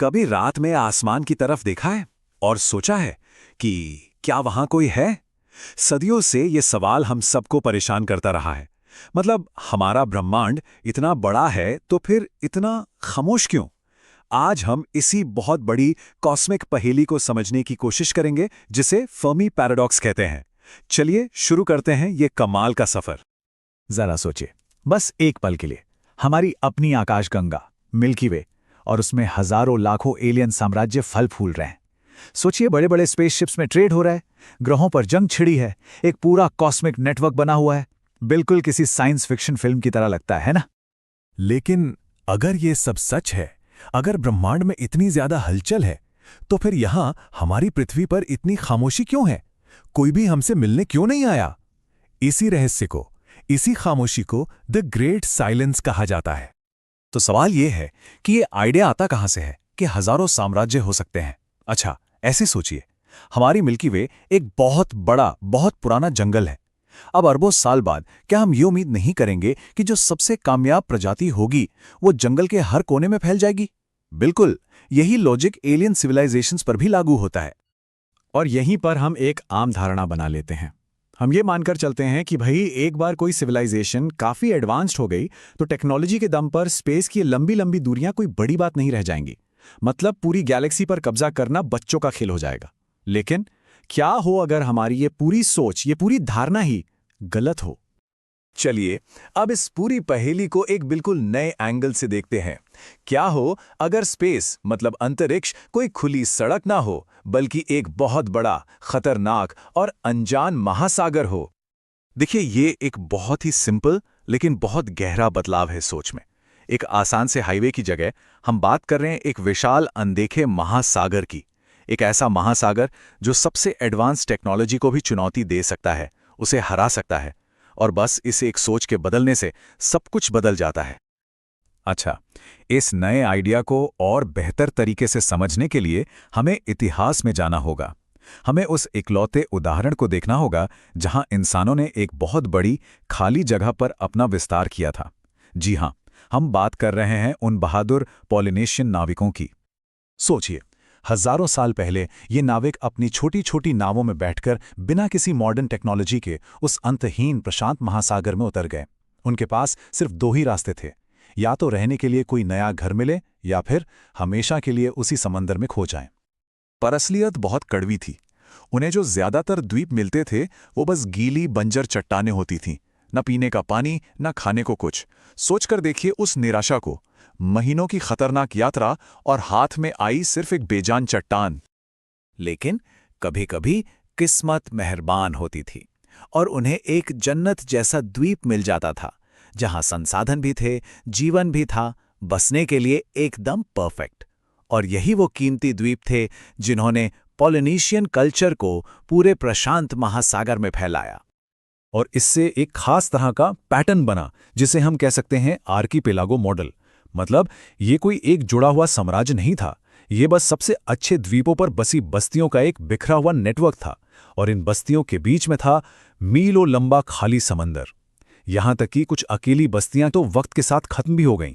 कभी रात में आसमान की तरफ देखा है और सोचा है कि क्या वहां कोई है? सदियों से ये सवाल हम सबको परेशान करता रहा है। मतलब हमारा ब्रह्मांड इतना बड़ा है तो फिर इतना खामोश क्यों? आज हम इसी बहुत बड़ी कॉस्मिक पहेली को समझने की कोशिश करेंगे, जिसे फर्मी पैराडॉक्स कहते हैं। चलिए शुरू करते हैं ये कमाल का सफर। जरा सोचिए, बस एक पल के लिए, हमारी अपनी आकाशगंगा मिल्की वे, और उसमें हजारों लाखों एलियन साम्राज्य फल फूल रहे हैं। सोचिए, बड़े बड़े स्पेसशिप्स में ट्रेड हो रहा है, ग्रहों पर जंग छिड़ी है, एक पूरा कॉस्मिक नेटवर्क बना हुआ है। बिल्कुल किसी साइंस फिक्शन फिल्म की तरह लगता है ना? लेकिन अगर ये सब सच है, अगर ब्रह्मांड में इतनी ज्यादा हलचल है, तो फिर यहां हमारी पृथ्वी पर इतनी खामोशी क्यों है? कोई भी हमसे मिलने क्यों नहीं आया? इसी रहस्य को, इसी खामोशी को द ग्रेट साइलेंस कहा जाता है। तो सवाल ये है कि ये आइडिया आता कहां से है कि हजारों साम्राज्य हो सकते हैं? अच्छा, ऐसे सोचिए, हमारी मिल्की वे एक बहुत बड़ा, बहुत पुराना जंगल है। अब अरबों साल बाद क्या हम ये उम्मीद नहीं करेंगे कि जो सबसे कामयाब प्रजाति होगी वो जंगल के हर कोने में फैल जाएगी? बिल्कुल, यही लॉजिक एलियन सिविलाइजेशंस पर भी लागू होता है। और यहीं पर हम एक आम धारणा बना लेते हैं। हम ये मानकर चलते हैं कि भाई, एक बार कोई सिविलाइजेशन काफ़ी एडवांस्ड हो गई तो टेक्नोलॉजी के दम पर स्पेस की लंबी लंबी दूरियां कोई बड़ी बात नहीं रह जाएंगी। मतलब पूरी गैलेक्सी पर कब्जा करना बच्चों का खेल हो जाएगा। लेकिन क्या हो अगर हमारी ये पूरी सोच, ये पूरी धारणा ही गलत हो? चलिए अब इस पूरी पहेली को एक बिल्कुल नए एंगल से देखते हैं। क्या हो अगर स्पेस मतलब अंतरिक्ष कोई खुली सड़क ना हो, बल्कि एक बहुत बड़ा, खतरनाक और अनजान महासागर हो? देखिए, ये एक बहुत ही सिंपल लेकिन बहुत गहरा बदलाव है सोच में। एक आसान से हाईवे की जगह हम बात कर रहे हैं एक विशाल अनदेखे महासागर की। एक ऐसा महासागर जो सबसे एडवांस टेक्नोलॉजी को भी चुनौती दे सकता है, उसे हरा सकता है। और बस इस एक सोच के बदलने से सब कुछ बदल जाता है। अच्छा, इस नए आइडिया को और बेहतर तरीके से समझने के लिए हमें इतिहास में जाना होगा। हमें उस इकलौते उदाहरण को देखना होगा जहां इंसानों ने एक बहुत बड़ी खाली जगह पर अपना विस्तार किया था। जी हां, हम बात कर रहे हैं उन बहादुर पॉलिनेशियन नाविकों की। सोचिए, हजारों साल पहले ये नाविक अपनी छोटी छोटी नावों में बैठकर बिना किसी मॉडर्न टेक्नोलॉजी के उस अंतहीन प्रशांत महासागर में उतर गए। उनके पास सिर्फ दो ही रास्ते थे, या तो रहने के लिए कोई नया घर मिले, या फिर हमेशा के लिए उसी समंदर में खो जाएं। पर असलियत बहुत कड़वी थी। उन्हें जो ज्यादातर द्वीप मिलते थे वो बस गीली बंजर चट्टानें होती थीं। न पीने का पानी, न खाने को कुछ। सोचकर देखिए उस निराशा को, महीनों की खतरनाक यात्रा और हाथ में आई सिर्फ एक बेजान चट्टान। लेकिन कभी कभी किस्मत मेहरबान होती थी और उन्हें एक जन्नत जैसा द्वीप मिल जाता था, जहां संसाधन भी थे, जीवन भी था, बसने के लिए एकदम परफेक्ट। और यही वो कीमती द्वीप थे जिन्होंने पॉलिनेशियन कल्चर को पूरे प्रशांत महासागर में फैलाया। और इससे एक खास तरह का पैटर्न बना, जिसे हम कह सकते हैं आर्कीपेलागो मॉडल। मतलब ये कोई एक जुड़ा हुआ साम्राज्य नहीं था, ये बस सबसे अच्छे द्वीपों पर बसी बस्तियों का एक बिखरा हुआ नेटवर्क था। और इन बस्तियों के बीच में था मीलों लंबा खाली समंदर। यहां तक कि कुछ अकेली बस्तियां तो वक्त के साथ खत्म भी हो गईं।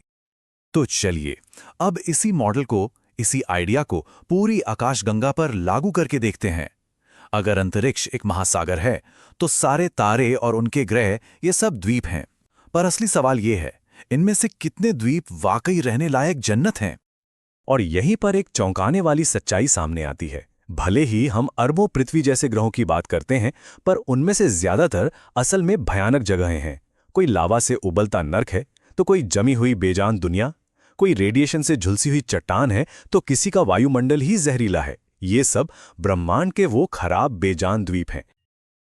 तो चलिए अब इसी मॉडल को, इसी आइडिया को पूरी आकाशगंगा पर लागू करके देखते हैं। अगर अंतरिक्ष एक महासागर है, तो सारे तारे और उनके ग्रह ये सब द्वीप हैं। पर असली सवाल ये है, इनमें से कितने द्वीप वाकई रहने लायक जन्नत हैं? और यहीं पर एक चौंकाने वाली सच्चाई सामने आती है। भले ही हम अरबों पृथ्वी जैसे ग्रहों की बात करते हैं, पर उनमें से ज्यादातर असल में भयानक जगहें हैं। कोई लावा से उबलता नर्क है, तो कोई जमी हुई बेजान दुनिया, कोई रेडिएशन से झुलसी हुई चट्टान है, तो किसी का वायुमंडल ही जहरीला है। ये सब ब्रह्मांड के वो खराब बेजान द्वीप हैं।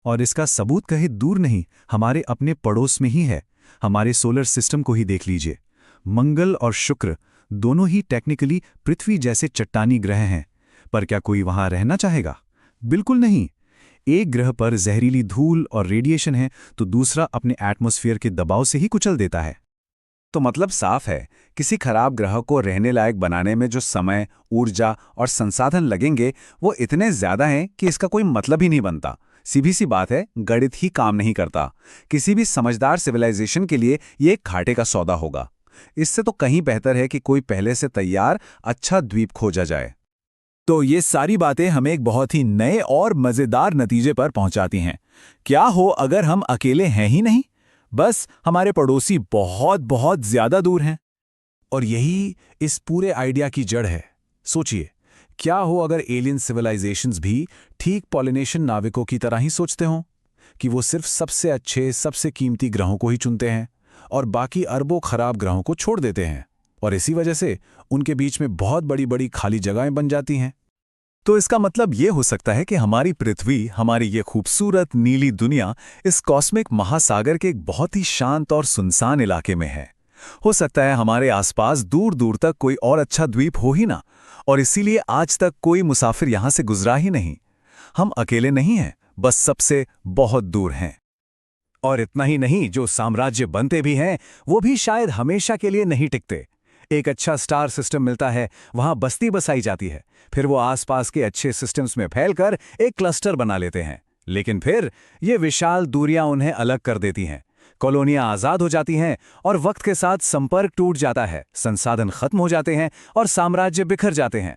और इसका सबूत कहीं दूर नहीं, हमारे अपने पड़ोस में ही है। हमारे सोलर सिस्टम को ही देख लीजिए। मंगल और शुक्र दोनों ही टेक्निकली पृथ्वी जैसे चट्टानी ग्रह हैं, पर क्या कोई वहां रहना चाहेगा? बिल्कुल नहीं। एक ग्रह पर जहरीली धूल और रेडिएशन है, तो दूसरा अपने एटमॉस्फेयर के दबाव से ही कुचल देता है। तो मतलब साफ है, किसी खराब ग्रह को रहने लायक बनाने में जो समय, ऊर्जा और संसाधन लगेंगे वो इतने ज्यादा हैं कि इसका कोई मतलब ही नहीं बनता। सीधी सी बात है, गणित ही काम नहीं करता। किसी भी समझदार सिविलाइजेशन के लिए ये एक घाटे का सौदा होगा। इससे तो कहीं बेहतर है कि कोई पहले से तैयार अच्छा द्वीप खोजा जाए। तो ये सारी बातें हमें एक बहुत ही नए और मजेदार नतीजे पर पहुंचाती हैं। क्या हो अगर हम अकेले हैं ही नहीं, बस हमारे पड़ोसी बहुत बहुत ज्यादा दूर हैं। और यही इस पूरे आइडिया की जड़ है। सोचिए, क्या हो अगर एलियन सिविलाइजेशंस भी ठीक पॉलिनेशन नाविकों की तरह ही सोचते हों कि वो सिर्फ सबसे अच्छे, सबसे कीमती ग्रहों को ही चुनते हैं और बाकी अरबों खराब ग्रहों को छोड़ देते हैं, और इसी वजह से उनके बीच में बहुत बड़ी बड़ी खाली जगहें बन जाती हैं। तो इसका मतलब ये हो सकता है कि हमारी पृथ्वी, हमारी ये खूबसूरत नीली दुनिया इस कॉस्मिक महासागर के एक बहुत ही शांत और सुनसान इलाके में है। हो सकता है हमारे आसपास दूर दूर तक कोई और अच्छा द्वीप हो ही ना, और इसीलिए आज तक कोई मुसाफिर यहां से गुजरा ही नहीं। हम अकेले नहीं हैं, बस सबसे बहुत दूर हैं। और इतना ही नहीं, जो साम्राज्य बनते भी हैं वो भी शायद हमेशा के लिए नहीं टिकते। एक अच्छा स्टार सिस्टम मिलता है, वहां बस्ती बसाई जाती है, फिर वो आसपास के अच्छे सिस्टम्स में फैलकर एक क्लस्टर बना लेते हैं। लेकिन फिर ये विशाल दूरियां उन्हें अलग कर देती हैं, कॉलोनियां आजाद हो जाती हैं और वक्त के साथ संपर्क टूट जाता है, संसाधन खत्म हो जाते हैं और साम्राज्य बिखर जाते हैं।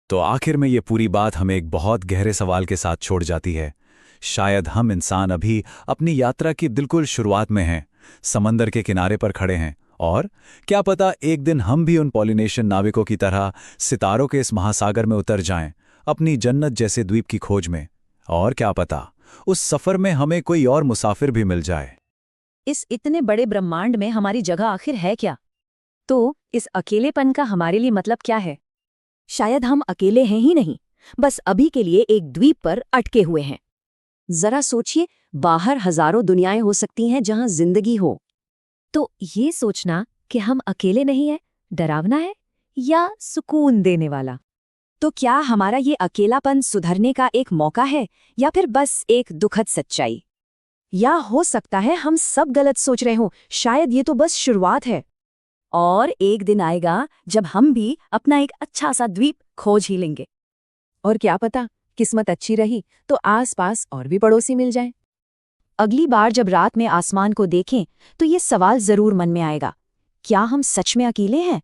तो आखिर में ये पूरी बात हमें एक बहुत गहरे सवाल के साथ छोड़ जाती है। शायद हम इंसान अभी अपनी यात्रा की बिल्कुल शुरुआत में हैं, समंदर के किनारे पर खड़े हैं, और क्या पता एक दिन हम भी उन पॉलिनेशन नाविकों की तरह सितारों के इस महासागर में उतर जाएं, अपनी जन्नत जैसे द्वीप की खोज में। और क्या पता उस सफर में हमें कोई और मुसाफिर भी मिल जाए। इस इतने बड़े ब्रह्मांड में हमारी जगह आखिर है क्या? तो इस अकेलेपन का हमारे लिए मतलब क्या है? शायद हम अकेले हैं ही नहीं, बस अभी के लिए एक द्वीप पर अटके हुए हैं। जरा सोचिए, बाहर हजारों दुनियाएं हो सकती हैं जहां जिंदगी हो। तो ये सोचना कि हम अकेले नहीं हैं, डरावना है या सुकून देने वाला? तो क्या हमारा ये अकेलापन सुधरने का एक मौका है, या फिर बस एक दुखद सच्चाई? या हो सकता है हम सब गलत सोच रहे हों, शायद ये तो बस शुरुआत है। और एक दिन आएगा जब हम भी अपना एक अच्छा सा द्वीप खोज ही लेंगे। और क्या पता, किस्मत अच्छी रही तो आसपास और भी पड़ोसी मिल जाएं। अगली बार जब रात में आसमान को देखें तो ये सवाल जरूर मन में आएगा, क्या हम सच में अकेले हैं?